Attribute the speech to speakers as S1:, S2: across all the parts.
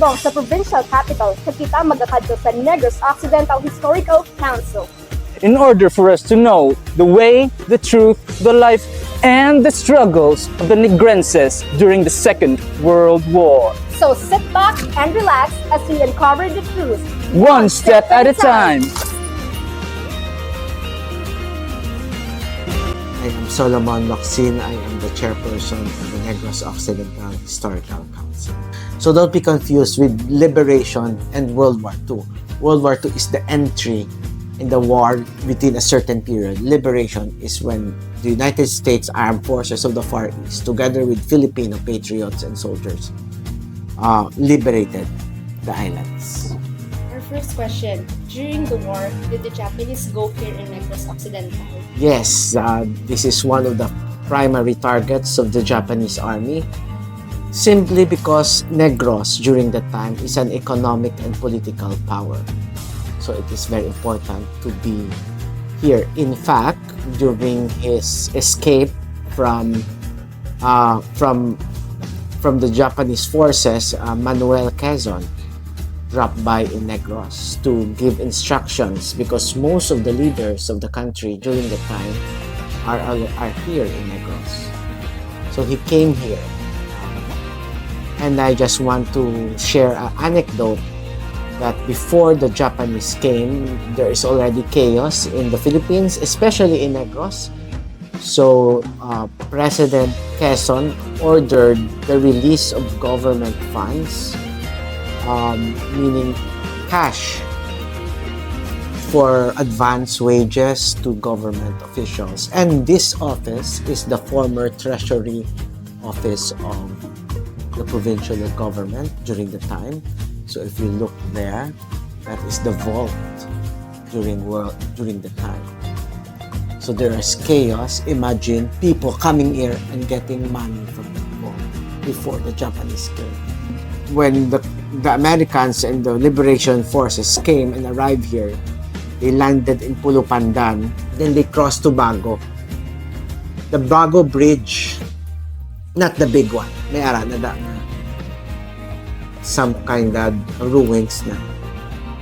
S1: subong sa provincial capital sa kita magakadto sa Negros Occidental Historical Council.
S2: In order for us to know the way, the truth, the life, and the struggles of the Negrenses during the Second World War.
S1: So sit back and relax as we uncover the truth,
S2: One step at a time.
S3: I am Solomon Locsin. I am the chairperson of the Negros Occidental Historical Council. So don't be confused with liberation and World War II. World War II is the entry in the war within a certain period. Liberation is when the United States Armed Forces of the Far East, together with Filipino patriots and soldiers, liberated the islands.
S4: Our first question, during the war, did the Japanese go here in Negros Occidental?
S3: Yes, this is one of the primary targets of the Japanese army, simply because Negros during that time is an economic and political power. So it is very important to be here. In fact, during his escape from the Japanese forces, Manuel Quezon dropped by in Negros to give instructions, because most of the leaders of the country during the time are here in Negros. So he came here. And I just want to share an anecdote that before the Japanese came, there is already chaos in the Philippines, especially in Negros. So President Quezon ordered the release of government funds, meaning cash, for advance wages to government officials. And this office is the former treasury office of the provincial government during the time. So if you look there, that is the vault during the time. So there is chaos. Imagine people coming here and getting money from the vault before the Japanese came. When the Americans and the liberation forces came and arrived here, they landed in Pulupandan, then they crossed to Bago. The Bago Bridge, not the big one, may ara na some kind of ruins na.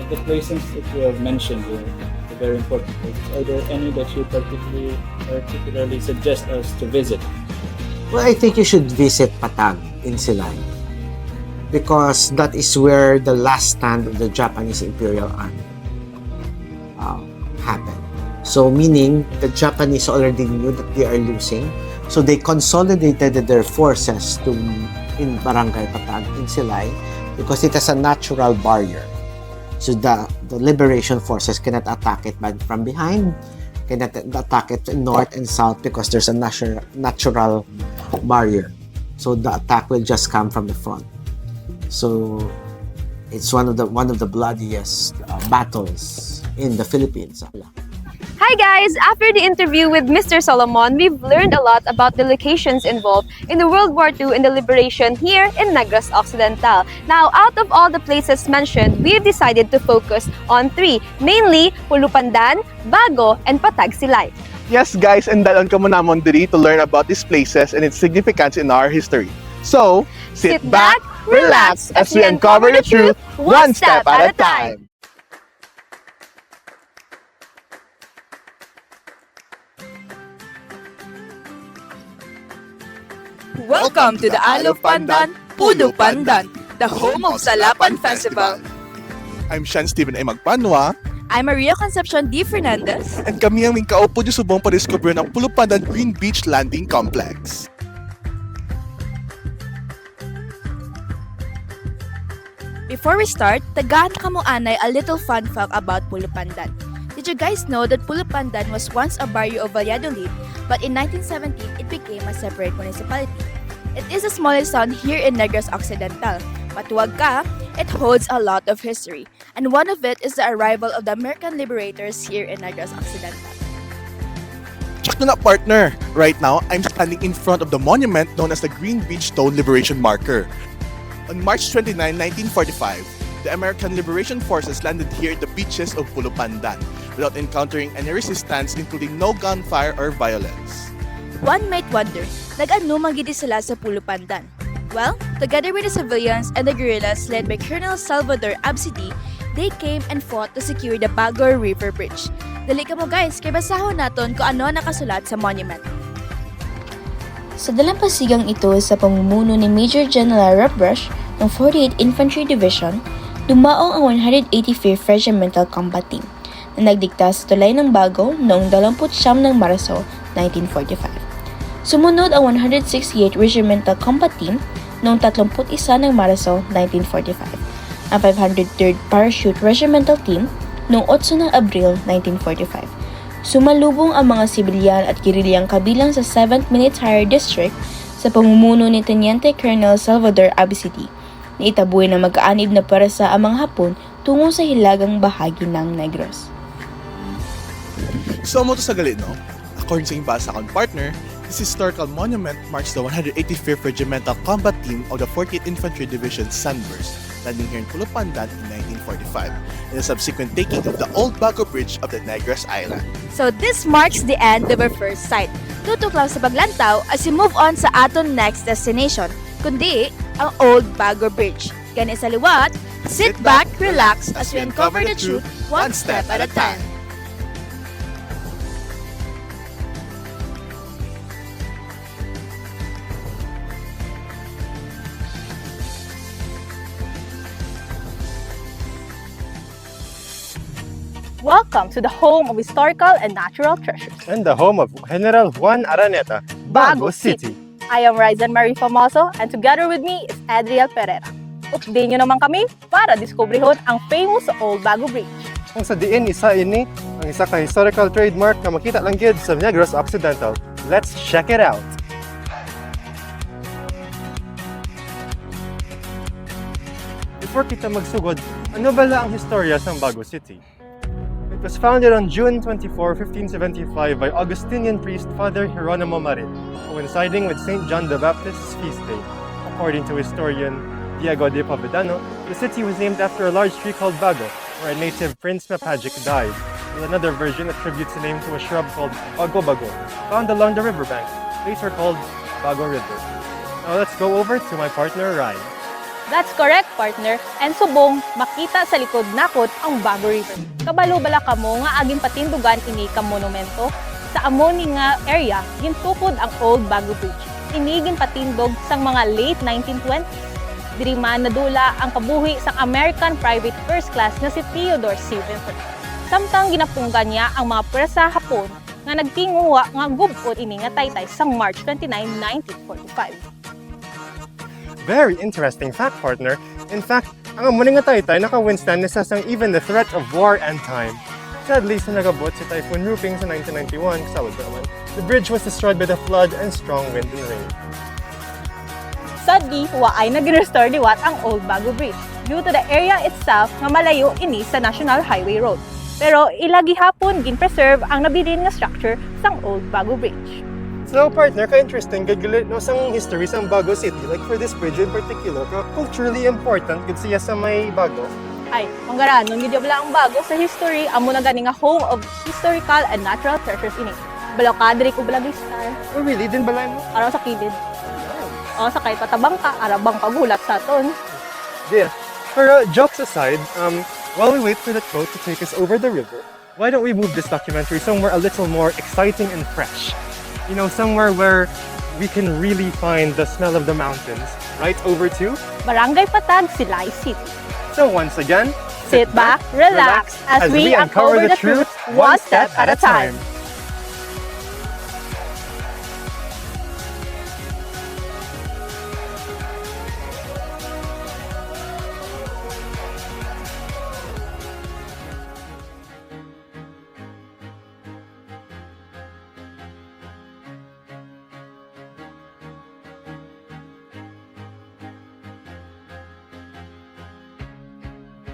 S2: The places that you have mentioned here, the very important places, are there any that you particularly suggest us to visit?
S3: Well, I think you should visit Patag in Silay, because that is where the last stand of the Japanese Imperial Army happened. So meaning the Japanese already knew that they are losing, so they consolidated their forces in Barangay Patag in Silay, because it has a natural barrier. So the liberation forces cannot attack it from behind, cannot attack it north and south, because there's a natural barrier. So the attack will just come from the front. So it's one of the bloodiest battles in the Philippines.
S5: Hi guys! After the interview with Mr. Solomon, we've learned a lot about the locations involved in the World War II and the liberation here in Negros Occidental. Now, out of all the places mentioned, we've decided to focus on 3, mainly Pulupandan, Bago, and Patag Silay.
S6: Yes guys, and dalon ka mo namon diri to learn about these places and its significance in our history. So, sit back, relax, as we uncover the truth one step at a time.
S7: Welcome to the Isle of Pandan, Pulupandan, the home of Salapan Festival.
S6: I'm Sean Steven A. Magpanwa.
S7: I'm Maria Concepcion D. Fernandez.
S6: And kami ang kaupo di subong pa-discover ng Pulupandan Green Beach Landing Complex.
S7: Before we start, tagaan ka mo anay a little fun fact about Pulupandan. Did you guys know that Pulupandan was once a barrio of Valladolid, but in 1917, it became a separate municipality? It is the smallest town here in Negros Occidental, but huwag ka, it holds a lot of history, and one of it is the arrival of the American liberators here in Negros Occidental.
S6: Check na partner! Right now, I'm standing in front of the monument known as the Green Beach Stone Liberation Marker. On March 29, 1945, the American Liberation Forces landed here at the beaches of Pulupandan without encountering any resistance, including no gunfire or violence.
S7: One might wonder, nag-ano magidi sila sa Pulupandan? Well, Together with the civilians and the guerrillas led by Colonel Salvador Absidi, they came and fought to secure the Bago River Bridge. Dali ka mo guys, kay basahon naton kung ano nakasulat sa monument. Sa dalampasigang ito sa pamumuno ni Major General Rush ng 48th Infantry Division, dumaong ang 185th Regimental Combat Team na nagdikta sa tulay ng Bago noong 29 ng Marso 1945. Sumunod ang 168th Regimental Combat Team noong 31 ng Marso 1945, ang 503rd Parachute Regimental Team noong 8 ng Abril 1945. Sumalubong ang mga sibilyan at gerilyang kabilang sa 7th Military District sa pamumuno ni Teniente Colonel Salvador Abisidi na itabuhin na mag-aanib na parasa ang mga Hapon tungo sa hilagang bahagi ng Negros.
S6: So mo to sa gali, no? According sa imbasa akong partner, this historical monument marks the 185th Regimental Combat Team of the 40th Infantry Division Sunburst, landing here in Pulupandan in 1945, and the subsequent taking of the Old Bago Bridge of the Negros Island.
S7: So this marks the end of our first sight. Tutok lang sa paglantaw as we move on sa aton next destination, kundi ang Old Bago Bridge. Gani sa liwat, sit back, relax as we uncover the truth one step at a time.
S1: Welcome to the home of historical and natural treasures,
S8: And the home of General Juan Araneta, Bago City.
S1: I am Ryzen Marie Famoso and together with me is Adriel Pereira. Update nyo naman kami para diskubrihon ang famous Old Bago Bridge.
S8: Kung sa diin isa ini, ang isa ka historical trademark na makita lang gid sa Negros Occidental. Let's check it out. Before kita magsugod, ano bala ang historya sa Bago City? It was founded on June 24, 1575 by Augustinian priest Father Hieronimo Marin, coinciding with St. John the Baptist's feast day. According to historian Diego de Povedano, the city was named after a large tree called Bago, where a native Prince Mapagic died, while another version attributes the name to a shrub called Bago-Bago, found along the riverbank, later called Bago River. Now let's go over to my partner Ryan.
S1: That's correct, partner. And subong, makita sa likod nakot ang Bago River. Kabalo bala kamo nga aging patindugan ini ka monumento. Sa amoni nga area, gintukod ang Old Bago Bridge. Inigin patindog sang mga late 1920s. Diri man nadula ang kabuhi sang American private first class na si Theodore C. Vinton. Samtang ginapunggan niya ang mga pwersa Hapon nga nagtinguwa nga gubot ini nga taytay sang March 29, 1945.
S8: Very interesting fact, partner. In fact, ang amuning nga taytay naka-withstand nisa sang even the threat of war and time. Sadly, sa nagabot si Typhoon Ruping sa 1991, kasawad pa naman, the bridge was destroyed by the flood and strong wind and rain.
S1: Sadly, ay nag-restore liwat ang Old Bago Bridge due to the area itself nga malayo ini sa National Highway Road. Pero ilagi hapon gin-preserve ang nabilin nga structure sang Old Bago Bridge.
S8: So, partner, ka-interesting gagulit no sang history sang Bago City, like for this bridge in particular, culturally important gud siya sa may Bago.
S1: Ay, manggara, nung video bala ang Bago sa history, amo na gani nga home of historical and natural treasures ini. Balaw ka, diri ko balagi star.
S8: Oh, really? Din balay mo?
S1: Araw sa kilid. O, sa kahit patabang ka, arabang pagulat sa ton.
S8: Dear. Pero jokes aside, while we wait for that boat to take us over the river, why don't we move this documentary somewhere a little more exciting and fresh? You know, somewhere where we can really find the smell of the mountains, right over to
S1: Barangay Patag, Silay City.
S8: So once again,
S1: Sit back, relax, as we uncover the truth one step at a time.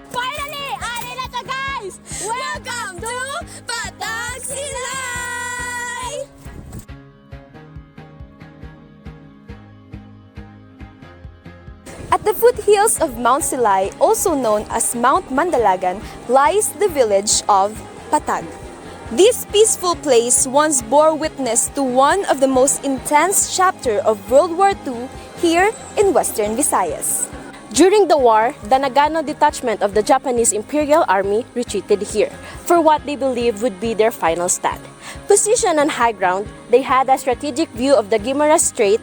S7: Finally! Ari na to guys! Welcome to Patag Silay!
S5: At the foothills of Mount Silay, also known as Mount Mandalagan, lies the village of Patag. This peaceful place once bore witness to one of the most intense chapters of World War II here in Western Visayas.
S9: During the war, the Nagano detachment of the Japanese Imperial Army retreated here for what they believed would be their final stand. Positioned on high ground, they had a strategic view of the Guimaras Strait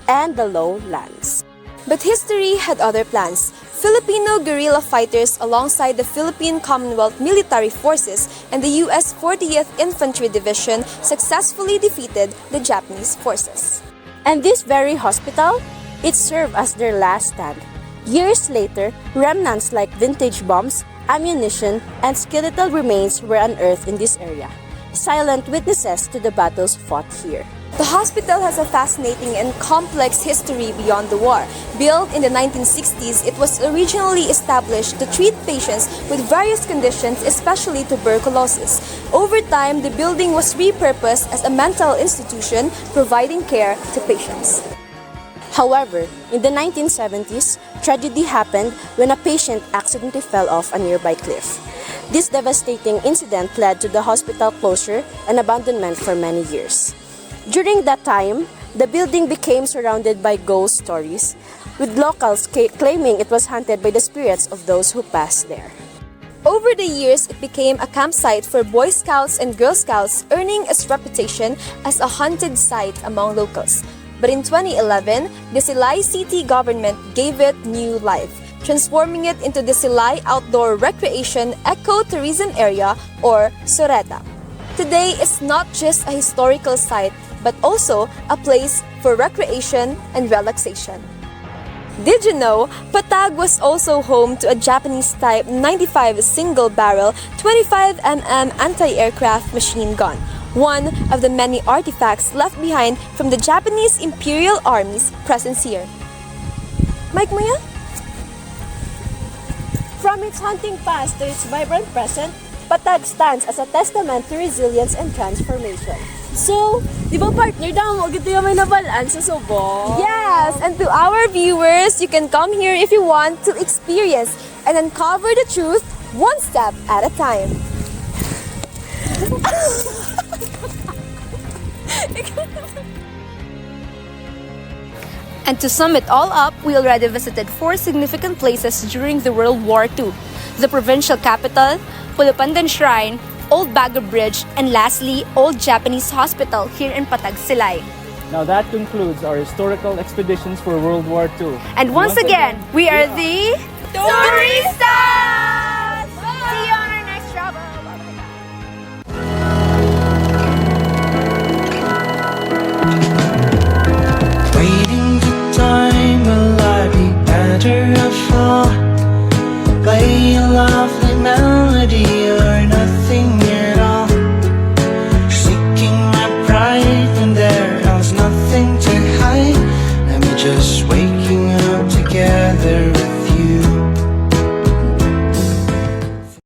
S9: and the lowlands.
S5: But history had other plans. Filipino guerrilla fighters alongside the Philippine Commonwealth Military Forces and the U.S. 40th Infantry Division successfully defeated the Japanese forces.
S9: And this very hospital, it served as their last stand. Years later, remnants like vintage bombs, ammunition, and skeletal remains were unearthed in this area, silent witnesses to the battles fought here.
S5: The hospital has a fascinating and complex history beyond the war. Built in the 1960s, it was originally established to treat patients with various conditions, especially tuberculosis. Over time, the building was repurposed as a mental institution, providing care to patients.
S9: However, in the 1970s, tragedy happened when a patient accidentally fell off a nearby cliff. This devastating incident led to the hospital closure and abandonment for many years. During that time, the building became surrounded by ghost stories, with locals claiming it was haunted by the spirits of those who passed there.
S5: Over the years, it became a campsite for Boy Scouts and Girl Scouts, earning its reputation as a haunted site among locals. But in 2011, the Silay City government gave it new life, transforming it into the Silay Outdoor Recreation Eco-Tourism Area, or SORETA. Today, it's not just a historical site, but also a place for recreation and relaxation. Did you know, Patag was also home to a Japanese-type 95 single-barrel 25mm anti-aircraft machine gun, one of the many artifacts left behind from the Japanese Imperial Army's presence here. Mike mo yan?
S9: From its hunting past to its vibrant present, Patag stands as a testament to resilience and transformation. So, di ba partner, damo gito yung may nabalaan sa Subo?
S5: Yes, and to our viewers, you can come here if you want to experience and uncover the truth one step at a time. And to sum it all up, we already visited 4 significant places during the World War II. The provincial capital, Pulupandan Shrine, Old Bago Bridge, and lastly, Old Japanese Hospital here in Patag, Silay.
S2: Now that concludes our historical expeditions for World War II.
S5: And once again, we are the TouRHISTa